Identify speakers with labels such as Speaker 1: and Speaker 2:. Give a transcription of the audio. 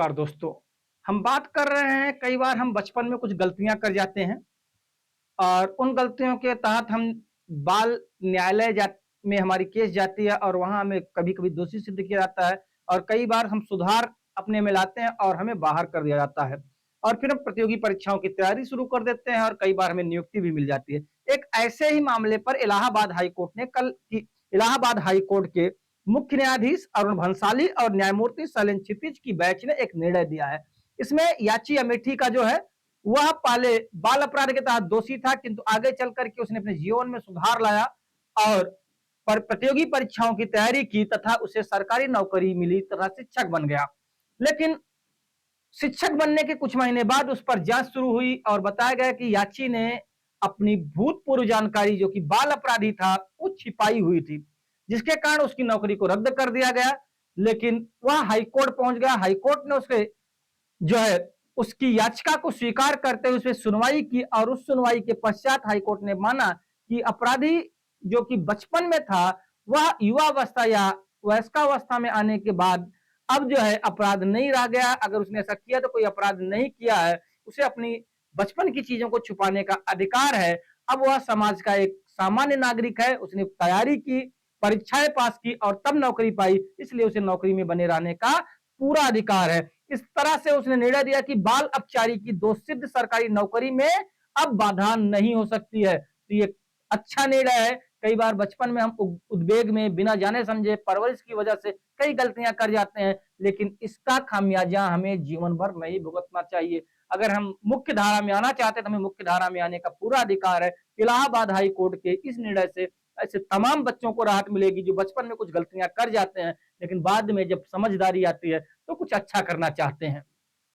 Speaker 1: नमस्कार दोस्तों। हम बात कर रहे हैं, कई बार हम बचपन में कुछ गलतियां कर जाते हैं और उन गलतियों के तहत हम बाल न्यायालय में हमारी केस जाती है और वहां हमें कभी कभी दोषी सिद्ध किया जाता है और कई बार हम सुधार अपने में लाते हैं और हमें बाहर कर दिया जाता है और फिर हम प्रतियोगी परीक्षाओं की तैयारी शुरू कर देते हैं और कई बार हमें नियुक्ति भी मिल जाती है। एक ऐसे ही मामले पर इलाहाबाद हाई कोर्ट ने कल की इलाहाबाद हाई कोर्ट के मुख्य न्यायाधीश अरुण भंसाली और न्यायमूर्ति शैलेंद्र क्षितिज की बेंच ने एक निर्णय दिया है। इसमें याची अमेठी का जो है वह पहले बाल अपराध के तहत दोषी था, किंतु आगे चल करके उसने अपने जीवन में सुधार लाया और प्रतियोगी परीक्षाओं की तैयारी की तथा उसे सरकारी नौकरी मिली तथा शिक्षक बन गया। लेकिन शिक्षक बनने के कुछ महीने बाद उस पर जांच शुरू हुई और बताया गया कि याची ने अपनी भूतपूर्व जानकारी जो कि बाल अपराधी था वो छिपाई हुई थी, जिसके कारण उसकी नौकरी को रद्द कर दिया गया। लेकिन वह हाईकोर्ट पहुंच गया। हाईकोर्ट ने उसके जो है उसकी याचिका को स्वीकार करते हुए उसमें सुनवाई की और उस सुनवाई के पश्चात हाईकोर्ट ने माना कि अपराधी जो कि बचपन में था वह युवावस्था या वयस्कावस्था में आने के बाद अब जो है अपराध नहीं रह गया। अगर उसने ऐसा किया तो कोई अपराध नहीं किया है, उसे अपनी बचपन की चीजों को छुपाने का अधिकार है। अब वह समाज का एक सामान्य नागरिक है, उसने तैयारी की, परीक्षाएं पास की और तब नौकरी पाई, इसलिए उसे नौकरी में बने रहने का पूरा अधिकार है। इस तरह से उसने निर्णय दिया कि बाल अपचारी की दोषसिद्ध सरकारी नौकरी में अब बाधा नहीं हो सकती है। तो ये अच्छा निर्णय है। कई बार बचपन में हम उद्वेग में बिना जाने समझे परवरिश की वजह से कई गलतियां कर जाते हैं, लेकिन इसका खामियाजा हमें जीवन भर नहीं भुगतना चाहिए। अगर हम मुख्य धारा में आना चाहते हैं तो हमें मुख्य धारा में आने का पूरा अधिकार है। इलाहाबाद हाई कोर्ट के इस निर्णय से ऐसे तमाम बच्चों को राहत मिलेगी जो बचपन में कुछ गलतियां कर जाते हैं लेकिन बाद में जब समझदारी आती है तो कुछ अच्छा करना चाहते हैं।